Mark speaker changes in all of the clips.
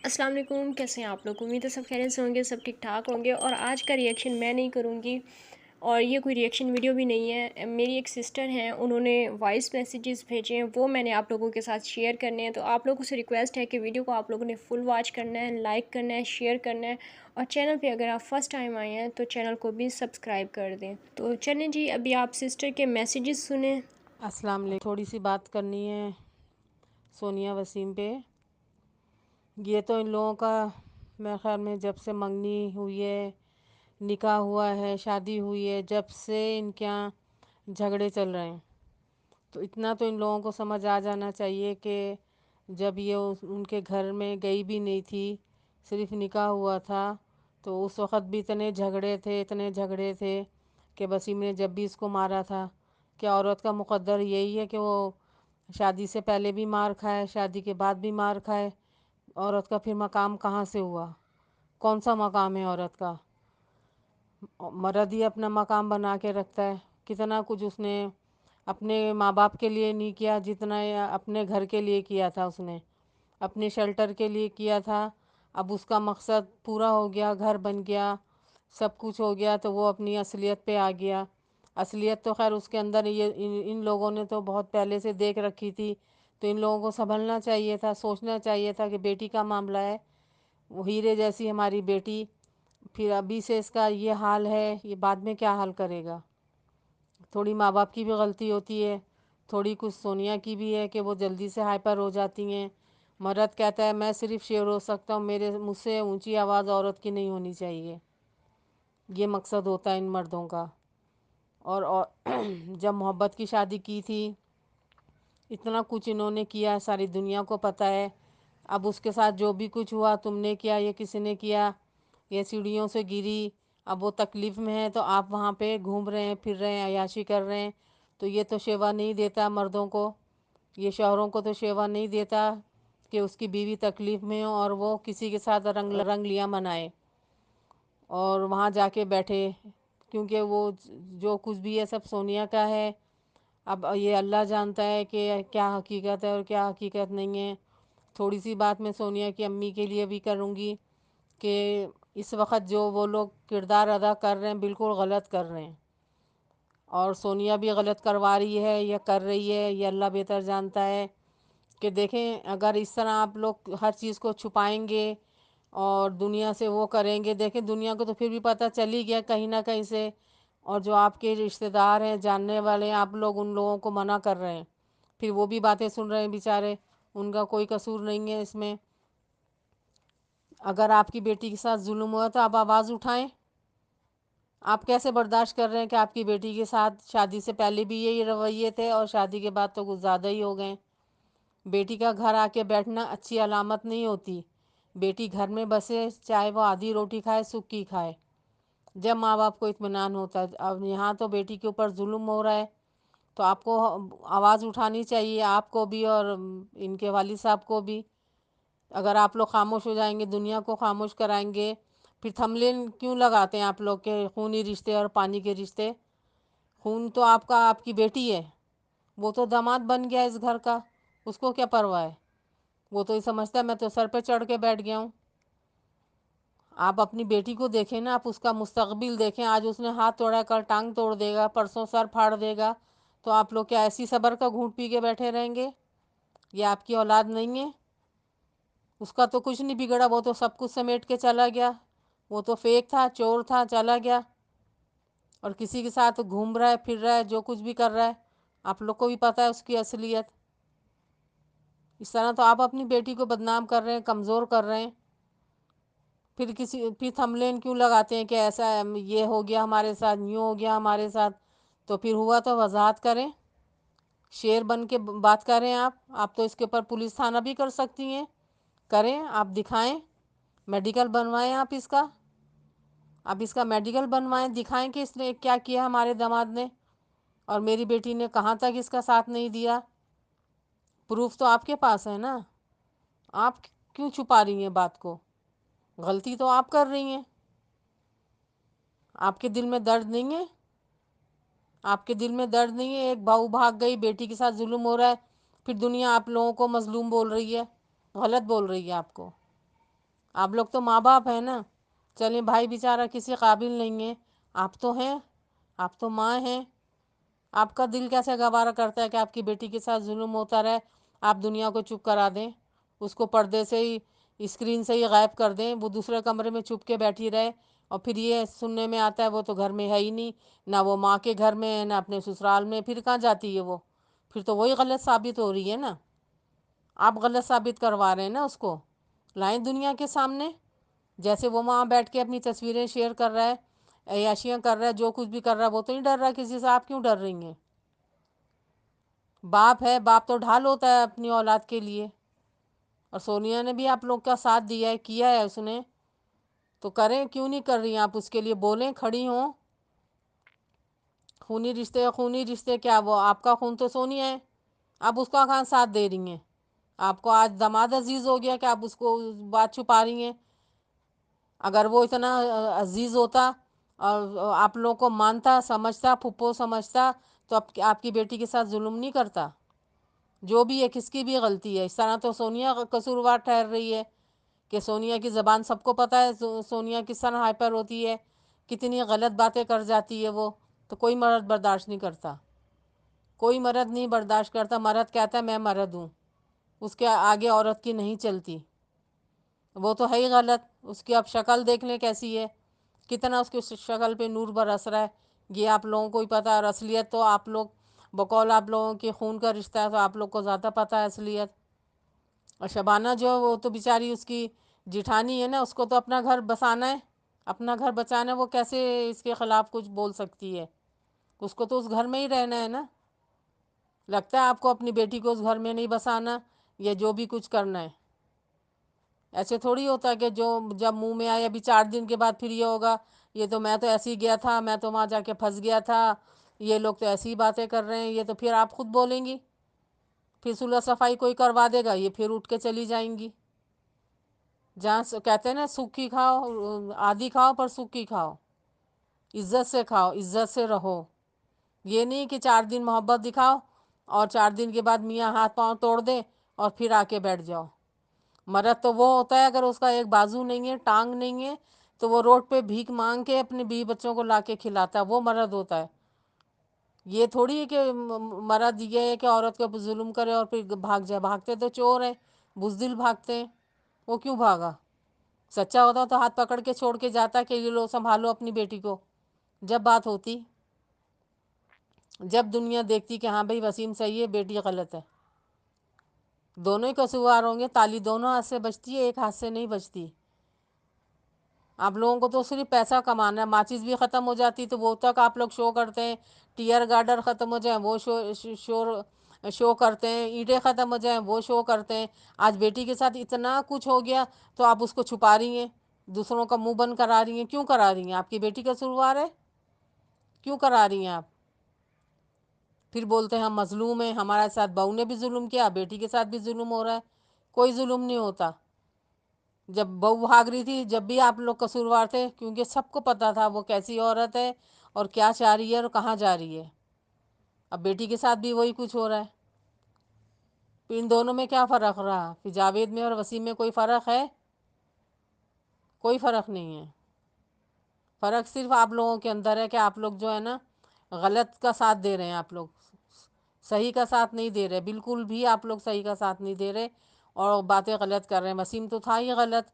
Speaker 1: السلام علیکم، کیسے ہیں آپ لوگ؟ امید ہے سب خیریت سے ہوں گے، سب ٹھیک ٹھاک ہوں گے۔ اور آج کا ریئیکشن میں نہیں کروں گی، اور یہ کوئی ریئیکشن ویڈیو بھی نہیں ہے۔ میری ایک سسٹر ہیں، انہوں نے وائس میسیجز بھیجے ہیں، وہ میں نے آپ لوگوں کے ساتھ شیئر کرنے ہیں۔ تو آپ لوگوں سے ریکویسٹ ہے کہ ویڈیو کو آپ لوگوں نے فل واچ کرنا ہے، لائک کرنا ہے، شیئر کرنا ہے، اور چینل پہ اگر آپ فرسٹ ٹائم آئے ہیں تو چینل کو بھی سبسکرائب کر دیں۔ تو چلیں جی، ابھی آپ سسٹر کے میسیجز سنیں۔
Speaker 2: السلام علیکم، تھوڑی سی بات کرنی ہے سونیا وسیم پہ۔ یہ تو ان لوگوں کا میرے خیال میں جب سے منگنی ہوئی ہے، نکاح ہوا ہے، شادی ہوئی ہے، جب سے ان کے یہاں جھگڑے چل رہے ہیں، تو اتنا تو ان لوگوں کو سمجھ آ جانا چاہیے کہ جب یہ ان کے گھر میں گئی بھی نہیں تھی، صرف نکاح ہوا تھا، تو اس وقت بھی اتنے جھگڑے تھے کہ وسیم نے جب بھی اس کو مارا تھا کہ عورت کا مقدر یہی ہے کہ وہ شادی سے پہلے بھی مار کھائے، شادی کے بعد بھی مار کھائے۔ عورت کا پھر مقام کہاں سے ہوا؟ کون سا مقام ہے عورت کا؟ مرد ہی اپنا مقام بنا کے رکھتا ہے۔ کتنا کچھ اس نے اپنے ماں باپ کے لیے نہیں کیا جتنا اپنے گھر کے لیے کیا تھا، اس نے اپنے شیلٹر کے لیے کیا تھا۔ اب اس کا مقصد پورا ہو گیا، گھر بن گیا، سب کچھ ہو گیا، تو وہ اپنی اصلیت پہ آ گیا۔ اصلیت تو خیر اس کے اندر یہ ان لوگوں نے تو بہت پہلے سے دیکھ رکھی تھی، تو ان لوگوں کو سنبھلنا چاہیے تھا، سوچنا چاہیے تھا کہ بیٹی کا معاملہ ہے، وہ ہیرے جیسی ہماری بیٹی، پھر ابھی سے اس کا یہ حال ہے، یہ بعد میں کیا حال کرے گا؟ تھوڑی ماں باپ کی بھی غلطی ہوتی ہے، تھوڑی کچھ سونیا کی بھی ہے کہ وہ جلدی سے ہائپر ہو جاتی ہیں۔ مرد کہتا ہے میں صرف شیور ہو سکتا ہوں، میرے مجھ سے اونچی آواز عورت کی نہیں ہونی چاہیے، یہ مقصد ہوتا ہے ان مردوں کا۔ اور جب محبت کی شادی کی تھی، اتنا کچھ انہوں نے کیا، ساری دنیا کو پتہ ہے۔ اب اس کے ساتھ جو بھی کچھ ہوا، تم نے کیا، یہ کسی نے کیا، یہ سیڑھیوں سے گری، اب وہ تکلیف میں ہے، تو آپ وہاں پہ گھوم رہے ہیں، پھر رہے ہیں، عیاشی کر رہے ہیں، تو یہ تو شیوا نہیں دیتا مردوں کو، یہ شوہروں کو تو شیوا نہیں دیتا کہ اس کی بیوی تکلیف میں ہو اور وہ کسی کے ساتھ رنگ لیاں منائے اور وہاں جا کے بیٹھے، کیونکہ وہ جو کچھ بھی ہے سب سونیا کا ہے۔ اب یہ اللہ جانتا ہے کہ کیا حقیقت ہے اور کیا حقیقت نہیں ہے۔ تھوڑی سی بات میں سونیا کی امی کے لیے بھی کروں گی کہ اس وقت جو وہ لوگ کردار ادا کر رہے ہیں بالکل غلط کر رہے ہیں، اور سونیا بھی غلط کروا رہی ہے یا کر رہی ہے، یہ اللہ بہتر جانتا ہے۔ کہ دیکھیں اگر اس طرح آپ لوگ ہر چیز کو چھپائیں گے اور دنیا سے وہ کریں گے، دیکھیں دنیا کو تو پھر بھی پتہ چل ہی گیا کہیں نہ کہیں سے، اور جو آپ کے رشتہ دار ہیں، جاننے والے ہیں، آپ لوگ ان لوگوں کو منع کر رہے ہیں، پھر وہ بھی باتیں سن رہے ہیں بیچارے، ان کا کوئی قصور نہیں ہے اس میں۔ اگر آپ کی بیٹی کے ساتھ ظلم ہوا تو آپ آواز اٹھائیں۔ آپ کیسے برداشت کر رہے ہیں کہ آپ کی بیٹی کے ساتھ شادی سے پہلے بھی یہی رویے تھے اور شادی کے بعد تو کچھ زیادہ ہی ہو گئے؟ بیٹی کا گھر آ کے بیٹھنا اچھی علامت نہیں ہوتی۔ بیٹی گھر میں بسے، چاہے وہ آدھی روٹی کھائے، سکی کھائے، جب ماں باپ کو اطمینان ہوتا ہے۔ اب یہاں تو بیٹی کے اوپر ظلم ہو رہا ہے، تو آپ کو آواز اٹھانی چاہیے، آپ کو بھی اور ان کے والد صاحب کو بھی۔ اگر آپ لوگ خاموش ہو جائیں گے، دنیا کو خاموش کرائیں گے، پھر تھملین کیوں لگاتے ہیں آپ لوگ کے خونی رشتے اور پانی کے رشتے؟ خون تو آپ کا آپ کی بیٹی ہے، وہ تو داماد بن گیا اس گھر کا، اس کو کیا پرواہ ہے؟ وہ تو یہ سمجھتا ہے میں تو سر پہ چڑھ کے بیٹھ گیا ہوں۔ آپ اپنی بیٹی کو دیکھیں نا، آپ اس کا مستقبل دیکھیں۔ آج اس نے ہاتھ توڑا، کل ٹانگ توڑ دے گا، پرسوں سر پھاڑ دے گا، تو آپ لوگ کیا ایسی صبر کا گھونٹ پی کے بیٹھے رہیں گے؟ یہ آپ کی اولاد نہیں ہے؟ اس کا تو کچھ نہیں بگڑا، وہ تو سب کچھ سمیٹ کے چلا گیا، وہ تو فیک تھا، چور تھا، چلا گیا، اور کسی کے ساتھ گھوم رہا ہے، پھر رہا ہے، جو کچھ بھی کر رہا ہے، آپ لوگ کو بھی پتہ ہے اس کی اصلیت۔ اس طرح تو آپ اپنی بیٹی کو بدنام کر رہے ہیں، کمزور کر رہے ہیں۔ پھر تھملین کیوں لگاتے ہیں کہ ایسا یہ ہو گیا ہمارے ساتھ، یوں ہو گیا ہمارے ساتھ؟ تو پھر ہوا تو وضاحت کریں، شیر بن کے بات کریں۔ آپ تو اس کے اوپر پولیس تھانہ بھی کر سکتی ہیں، کریں، آپ دکھائیں، میڈیکل بنوائیں، آپ اس کا میڈیکل بنوائیں، دکھائیں کہ اس نے کیا کیا ہمارے داماد نے، اور میری بیٹی نے کہاں تک اس کا ساتھ نہیں دیا۔ پروف تو آپ کے پاس ہے نا، آپ کیوں چھپا رہی ہیں بات کو؟ غلطی تو آپ کر رہی ہیں، آپ کے دل میں درد نہیں ہے؟ آپ کے دل میں درد نہیں ہے؟ ایک بہو بھاگ گئی، بیٹی کے ساتھ ظلم ہو رہا ہے، پھر دنیا آپ لوگوں کو مظلوم بول رہی ہے، غلط بول رہی ہے آپ کو۔ آپ لوگ تو ماں باپ ہیں نا، چلیں بھائی بیچارہ کسی قابل نہیں ہے، آپ تو ہیں، آپ تو ماں ہیں، آپ کا دل کیسے گوارا کرتا ہے کہ آپ کی بیٹی کے ساتھ ظلم ہوتا رہے، آپ دنیا کو چپ کرا دیں، اس کو پردے سے ہی اسکرین سے ہی غائب کر دیں، وہ دوسرے کمرے میں چھپ کے بیٹھی رہے، اور پھر یہ سننے میں آتا ہے وہ تو گھر میں ہے ہی نہیں، نہ وہ ماں کے گھر میں ہے نہ اپنے سسرال میں، پھر کہاں جاتی ہے وہ؟ پھر تو وہی غلط ثابت ہو رہی ہے نا، آپ غلط ثابت کروا رہے ہیں نا اس کو، لائیں دنیا کے سامنے، جیسے وہ وہاں بیٹھ کے اپنی تصویریں شیئر کر رہا ہے، عیاشیاں کر رہا ہے، جو کچھ بھی کر رہا ہے، وہ تو نہیں ڈر رہا کسی سے، آپ کیوں ڈر رہی ہیں؟ باپ ہے، باپ تو ڈھال ہوتا ہے اپنی اولاد کے لیے، اور سونیا نے بھی آپ لوگ کا ساتھ دیا ہے، کیا ہے اس نے، تو کریں، کیوں نہیں کر رہی ہیں آپ اس کے لیے؟ بولیں، کھڑی ہوں، خونی رشتے خونی رشتے کیا، وہ آپ کا خون تو سونیا ہے، آپ اس کا کہاں ساتھ دے رہی ہیں؟ آپ کو آج داماد عزیز ہو گیا کہ آپ اس کو بات چھپا رہی ہیں؟ اگر وہ اتنا عزیز ہوتا اور آپ لوگوں کو مانتا، سمجھتا، پھپھو سمجھتا، تو آپ کی بیٹی کے ساتھ ظلم نہیں کرتا، جو بھی ہے کس کی بھی غلطی ہے، اس طرح تو سونیا قصوروار ٹھہر رہی ہے کہ سونیا کی زبان سب کو پتہ ہے، سونیا کس طرح ہائپر ہوتی ہے، کتنی غلط باتیں کر جاتی ہے وہ، تو کوئی مرد برداشت نہیں کرتا، کوئی مرد نہیں برداشت کرتا، مرد کہتا ہے میں مرد ہوں، اس کے آگے عورت کی نہیں چلتی، وہ تو ہے ہی غلط، اس کی اب شکل دیکھ لیں کیسی ہے، کتنا اس کی شکل پہ نور برس رہا ہے، یہ آپ لوگوں کو ہی پتہ ہے، اور اصلیت تو آپ لوگ بقول آپ لوگوں کے خون کا رشتہ ہے تو آپ لوگ کو زیادہ پتہ ہے اصلیت۔ اور شبانہ جو ہے وہ تو بیچاری اس کی جٹھانی ہے نا، اس کو تو اپنا گھر بسانا ہے، اپنا گھر بچانا ہے، وہ کیسے اس کے خلاف کچھ بول سکتی ہے؟ اس کو تو اس گھر میں ہی رہنا ہے نا، لگتا ہے آپ کو اپنی بیٹی کو اس گھر میں نہیں بسانا، یا جو بھی کچھ کرنا ہے، ایسے تھوڑی ہوتا ہے کہ جو جب منہ میں آئے ابھی 4 دن کے بعد پھر یہ ہوگا، یہ تو میں تو ایسے ہی گیا تھا، میں تو وہاں جا کے پھنس گیا تھا، یہ لوگ تو ایسی ہی باتیں کر رہے ہیں، یہ تو پھر آپ خود بولیں گی، پھر صلح صفائی کوئی کروا دے گا، یہ پھر اٹھ کے چلی جائیں گی، جہاں کہتے ہیں نا سوکھی کھاؤ، آدھی کھاؤ پر سوکھی کھاؤ، عزت سے کھاؤ، عزت سے رہو، یہ نہیں کہ 4 دن محبت دکھاؤ اور 4 دن کے بعد میاں ہاتھ پاؤں توڑ دے اور پھر آ کے بیٹھ جاؤ۔ مرد تو وہ ہوتا ہے اگر اس کا ایک بازو نہیں ہے، ٹانگ نہیں ہے، تو وہ روڈ پہ بھیک مانگ کے اپنے بیوی بچوں کو لا کے کھلاتا ہے، وہ مرد ہوتا ہے۔ یہ تھوڑی ہے کہ مرد یہ ہے کہ عورت کو ظلم کرے اور پھر بھاگ جائے، بھاگتے تو چور ہیں، بزدل بھاگتے ہیں، وہ کیوں بھاگا؟ سچا ہوتا تو ہاتھ پکڑ کے چھوڑ کے جاتا کہ یہ لو سنبھالو اپنی بیٹی کو، جب بات ہوتی، جب دنیا دیکھتی کہ ہاں بھائی وسیم صحیح ہے، بیٹی غلط ہے، دونوں ہی قصوروار ہوں گے، تالی دونوں ہاتھ سے بجتی ہے، ایک ہاتھ سے نہیں بجتی۔ آپ لوگوں کو تو صرف پیسہ کمانا ہے، ماچس بھی ختم ہو جاتی تو وہ تک آپ لوگ شو کرتے ہیں، ٹیئر گارڈر ختم ہو جائیں وہ شو کرتے ہیں، اینٹیں ختم ہو جائیں وہ شو کرتے ہیں، آج بیٹی کے ساتھ اتنا کچھ ہو گیا تو آپ اس کو چھپا رہی ہیں، دوسروں کا منہ بند کرا رہی ہیں، کیوں کرا رہی ہیں؟ آپ کی بیٹی قصوروار ہے، کیوں کرا رہی ہیں آپ؟ پھر بولتے ہیں ہم مظلوم ہیں، ہمارے ساتھ بہو نے بھی ظلم کیا، بیٹی کے ساتھ بھی ظلم ہو رہا ہے، کوئی ظلم نہیں ہوتا۔ جب بہو بھاگ رہی تھی جب بھی آپ لوگ قصوروار تھے، کیونکہ سب کو پتہ تھا وہ کیسی عورت ہے اور کیا چاہ رہی ہے اور کہاں جا رہی ہے۔ اب بیٹی کے ساتھ بھی وہی کچھ ہو رہا ہے، پھر ان دونوں میں کیا فرق رہا؟ پھر جاوید میں اور وسیم میں کوئی فرق ہے؟ کوئی فرق نہیں ہے، فرق صرف آپ لوگوں کے اندر ہے کہ آپ لوگ جو ہے نا غلط کا ساتھ دے رہے ہیں، آپ لوگ صحیح کا ساتھ نہیں دے رہے، بالکل بھی آپ لوگ صحیح کا ساتھ نہیں دے رہے اور باتیں غلط کر رہے ہیں۔ وسیم تو تھا ہی غلط،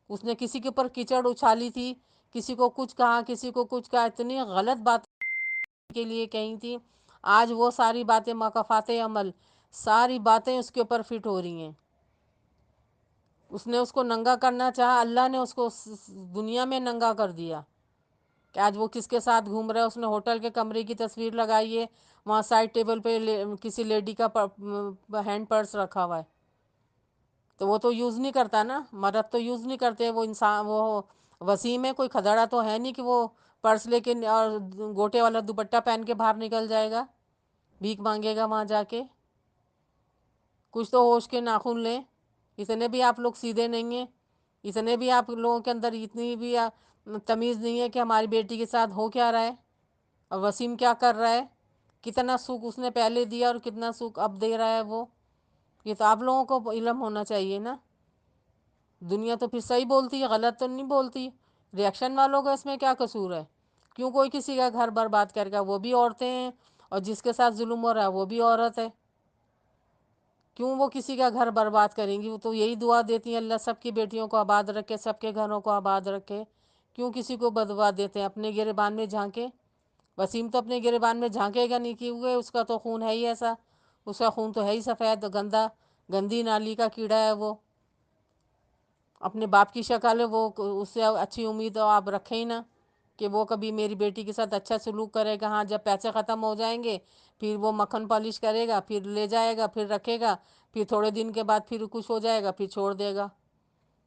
Speaker 2: اس نے کسی کے اوپر کیچڑ اچھالی تھی، کسی کو کچھ کہا، کسی کو کچھ کہا، اتنی غلط بات کے لیے کہیں تھی، آج وہ ساری باتیں مقافات عمل، ساری باتیں اس کے اوپر فٹ ہو رہی ہیں۔ اس نے اس کو ننگا کرنا چاہا، اللہ نے اس کو دنیا میں ننگا کر دیا کہ آج وہ کس کے ساتھ گھوم رہا ہے۔ اس نے ہوٹل کے کمرے کی تصویر لگائی ہے، وہاں سائڈ ٹیبل پہ کسی لیڈی کا ہینڈ پرس رکھا ہوا ہے، تو وہ تو یوز نہیں کرتا نا، مرد تو یوز نہیں کرتے، وہ انسان، وہ وسیم ہے، کوئی کھدڑا تو ہے نہیں کہ وہ پرس لے کے اور گوٹے والا دوپٹہ پہن کے باہر نکل جائے گا، بھیک مانگے گا وہاں جا کے۔ کچھ تو ہوش کے ناخن لیں، اتنے بھی آپ لوگ سیدھے نہیں ہیں، اتنے بھی آپ لوگوں کے اندر اتنی بھی تمیز نہیں ہے کہ ہماری بیٹی کے ساتھ ہو کیا رہا ہے اور وسیم کیا کر رہا ہے، کتنا سکھ اس نے پہلے دیا اور کتنا سکھ اب دے رہا ہے وہ، یہ تو آپ لوگوں کو علم ہونا چاہیے نا۔ دنیا تو پھر صحیح بولتی ہے، غلط تو نہیں بولتی. ریئیکشن والوں کا اس میں کیا قصور ہے؟ کیوں کوئی کسی کا گھر برباد کر گا؟ وہ بھی عورتیں ہیں، اور جس کے ساتھ ظلم ہو رہا ہے وہ بھی عورت ہے. کیوں وہ کسی کا گھر برباد کریں گی؟ وہ تو یہی دعا دیتی ہیں اللہ سب کی بیٹیوں کو آباد رکھے، سب کے گھروں کو آباد رکھے. کیوں کسی کو بدوا دیتے ہیں؟ اپنے گریبان میں جھانکے. وسیم تو اپنے گریبان میں جھانکے گا نہیں، کیونکہ اس کا تو خون ہے ہی ایسا، اس کا خون تو ہے ہی سفید، گندا، گندی نالی کا کیڑا ہے وہ. اپنے باپ کی شکل ہے وہ، اس سے اچھی امید تو آپ رکھیں ہی نہ کہ وہ کبھی میری بیٹی کے ساتھ اچھا سلوک کرے گا. ہاں جب پیسے ختم ہو جائیں گے پھر وہ مکھن پالش کرے گا، پھر لے جائے گا، پھر رکھے گا، پھر تھوڑے دن کے بعد پھر کچھ ہو جائے گا، پھر چھوڑ دے گا.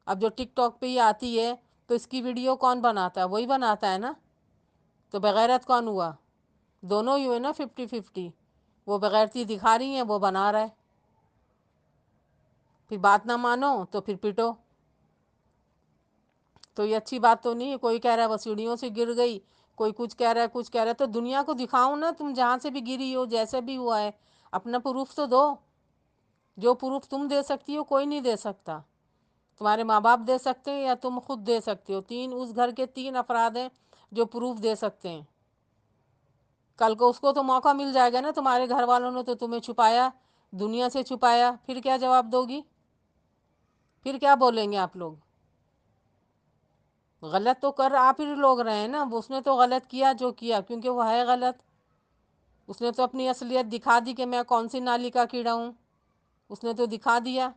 Speaker 2: اب جو ٹک ٹاک پہ ہی آتی ہے تو اس کی ویڈیو کون بناتا ہے؟ وہی بناتا ہے نا. تو بغیرت کون ہوا؟ دونوں ہی ہوئے نا، 50-50. وہ بغیرتی دکھا رہی ہیں، وہ بنا رہا ہے. پھر بات نہ مانو تو پھر پٹو. تو یہ اچھی بات تو نہیں ہے. کوئی کہہ رہا ہے وہ سیڑھیوں سے گر گئی، کوئی کچھ کہہ رہا ہے، کچھ کہہ رہا ہے. تو دنیا کو دکھاؤ نا، تم جہاں سے بھی گری ہو، جیسے بھی ہوا ہے، اپنا پروف تو دو. جو پروف تم دے سکتی ہو کوئی نہیں دے سکتا. تمہارے ماں باپ دے سکتے ہیں یا تم خود دے سکتے ہو. اس گھر کے 3 افراد ہیں جو پروف دے سکتے ہیں. کل کو اس کو تو موقع مل جائے گا نا. تمہارے گھر والوں نے تو تمہیں چھپایا، دنیا سے چھپایا، پھر کیا جواب دو گی؟ پھر کیا بولیں گے آپ لوگ؟ غلط تو کر آپ ہی لوگ رہے ہیں نا. اس نے تو غلط کیا جو کیا، کیونکہ وہ ہے غلط. اس نے تو اپنی اصلیت دکھا دی کہ میں کون سی نالی کا کیڑا ہوں. اس نے تو دکھا دیا.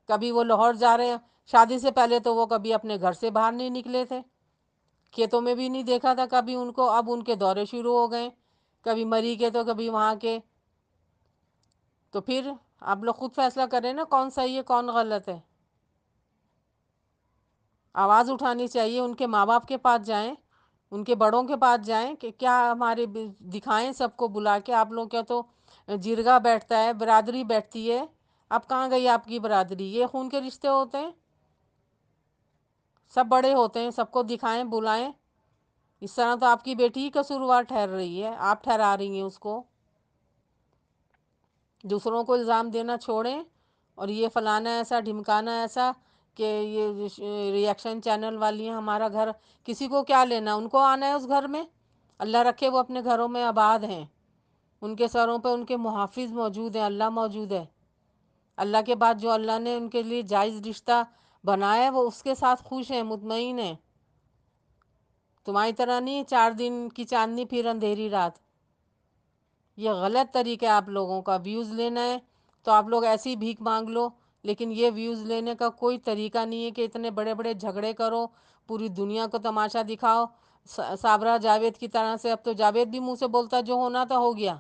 Speaker 2: کبھی وہ لاہور جا رہے ہیں، شادی سے پہلے تو وہ کبھی اپنے گھر سے باہر نہیں نکلے تھے، کھیتوں میں بھی نہیں دیکھا تھا کبھی ان کو. اب ان کے دورے شروع ہو گئے، کبھی مری کے تو کبھی وہاں کے. تو پھر آپ لوگ خود فیصلہ کریں نا کون صحیح ہے کون غلط ہے. آواز اٹھانی چاہیے. ان کے ماں باپ کے پاس جائیں، ان کے بڑوں کے پاس جائیں کہ کیا ہمارے دکھائیں سب کو بلا کے. آپ لوگ کیا تو جرگہ بیٹھتا ہے، برادری بیٹھتی ہے. اب کہاں گئی آپ کی برادری؟ یہ خون کے رشتے ہوتے ہیں، سب بڑے ہوتے ہیں، سب کو دکھائیں، بلائیں. اس طرح تو آپ کی بیٹی ہی قصوروار ٹھہر رہی ہے، آپ ٹھہرا رہی ہیں اس کو. دوسروں کو الزام دینا چھوڑیں. اور یہ فلانا ایسا، ڈھمکانا ایسا کہ یہ ریئیکشن چینل والی ہیں ہمارا گھر. کسی کو کیا لینا؟ ان کو آنا ہے اس گھر میں. اللہ رکھے وہ اپنے گھروں میں آباد ہیں، ان کے سروں پہ ان کے محافظ موجود ہیں، اللہ موجود ہے. اللہ کے بعد جو اللہ نے ان کے لیے جائز رشتہ بنایا ہے وہ اس کے ساتھ خوش ہیں، مطمئن ہیں. تمہاری طرح نہیں 4 دن کی چاندنی پھر اندھیری رات. یہ غلط طریقہ ہے آپ لوگوں کا. ویوز لینا ہے تو آپ لوگ ایسی بھیک مانگ لو، لیکن یہ ویوز لینے کا کوئی طریقہ نہیں ہے کہ اتنے بڑے بڑے جھگڑے کرو، پوری دنیا کو تماشا دکھاؤ. صابرہ جاوید کی طرح سے. اب تو جاوید بھی منہ سے بولتا جو ہونا تھا ہو گیا.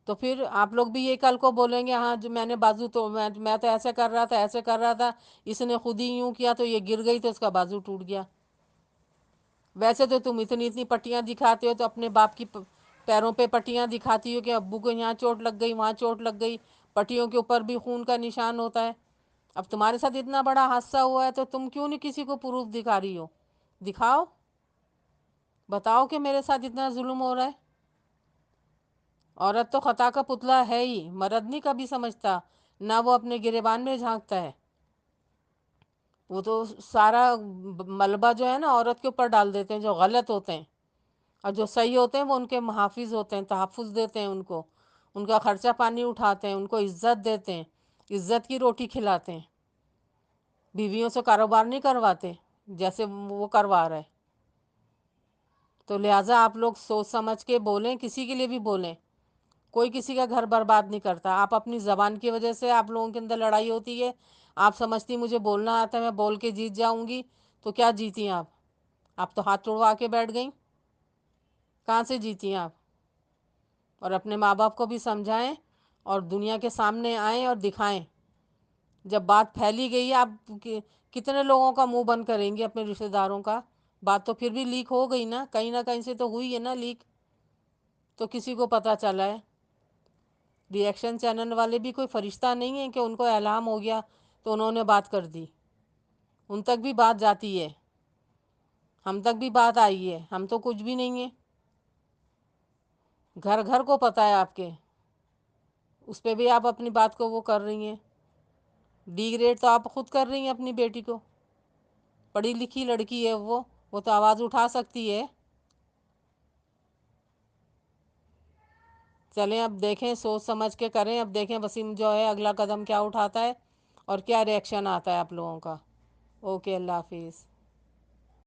Speaker 2: تو پھر آپ لوگ بھی یہ کل کو بولیں گے ہاں جو میں نے بازو تو میں تو ایسے کر رہا تھا، ایسے کر رہا تھا، اس نے خود ہی یوں کیا تو یہ گر گئی تو اس کا بازو ٹوٹ گیا. ویسے تو تم اتنی اتنی پٹیاں دکھاتے ہو تو اپنے باپ کی پیروں پہ پٹیاں دکھاتی ہو کہ ابو کو یہاں چوٹ لگ گئی، وہاں چوٹ لگ گئی. پٹیوں کے اوپر بھی خون کا نشان ہوتا ہے. اب تمہارے ساتھ اتنا بڑا حادثہ ہوا ہے تو تم کیوں نہیں کسی کو پروف دکھا رہی ہو؟ دکھاؤ، بتاؤ کہ میرے ساتھ اتنا ظلم ہو رہا ہے. عورت تو خطا کا پتلا ہے ہی، مرد نہیں کبھی سمجھتا، نہ وہ اپنے گریبان میں جھانکتا ہے. وہ تو سارا ملبہ جو ہے نا عورت کے اوپر ڈال دیتے ہیں جو غلط ہوتے ہیں، اور جو صحیح ہوتے ہیں وہ ان کے محافظ ہوتے ہیں، تحفظ دیتے ہیں ان کو، ان کا خرچہ پانی اٹھاتے ہیں، ان کو عزت دیتے ہیں، عزت کی روٹی کھلاتے ہیں. بیویوں سے کاروبار نہیں کرواتے جیسے وہ کروا رہے. تو لہٰذا آپ لوگ سوچ سمجھ کے بولیں، کسی کے لیے بھی بولیں. کوئی کسی کا گھر برباد نہیں کرتا. آپ اپنی زبان کی وجہ سے آپ لوگوں کے اندر لڑائی ہوتی ہے. آپ سمجھتی مجھے بولنا آتا ہے میں بول کے جیت جاؤں گی. تو کیا جیتی آپ؟ آپ تو ہاتھ توڑوا کے بیٹھ گئیں. کہاں سے جیتی آپ؟ اور اپنے ماں باپ کو بھی سمجھائیں اور دنیا کے سامنے آئیں اور دکھائیں. جب بات پھیلی گئی آپ کتنے لوگوں کا منہ بند کریں گے اپنے رشتہ داروں کا؟ بات تو پھر بھی لیک ہو گئی نا، کہیں نہ کہیں سے تو ہوئی ہے نا لیک. تو کسی کو پتہ چلا ہے. ریئیکشن چینل والے بھی کوئی فرشتہ نہیں ہیں کہ ان کو الہام ہو گیا تو انہوں نے بات کر دی. ان تک بھی بات جاتی ہے، ہم تک بھی بات آئی ہے. ہم تو کچھ بھی نہیں ہیں. گھر گھر کو پتہ ہے آپ کے، اس پہ بھی آپ اپنی بات کو وہ کر رہی ہیں. ڈی گریڈ تو آپ خود کر رہی ہیں اپنی بیٹی کو، پڑھی لکھی لڑکی ہے وہ تو آواز اٹھا سکتی ہے۔ چلیں اب دیکھیں، سوچ سمجھ کے کریں، اب دیکھیں وسیم جو ہے اگلا قدم کیا اٹھاتا ہے اور کیا ریئیکشن آتا ہے آپ لوگوں کا۔ اوکے، اللہ حافظ۔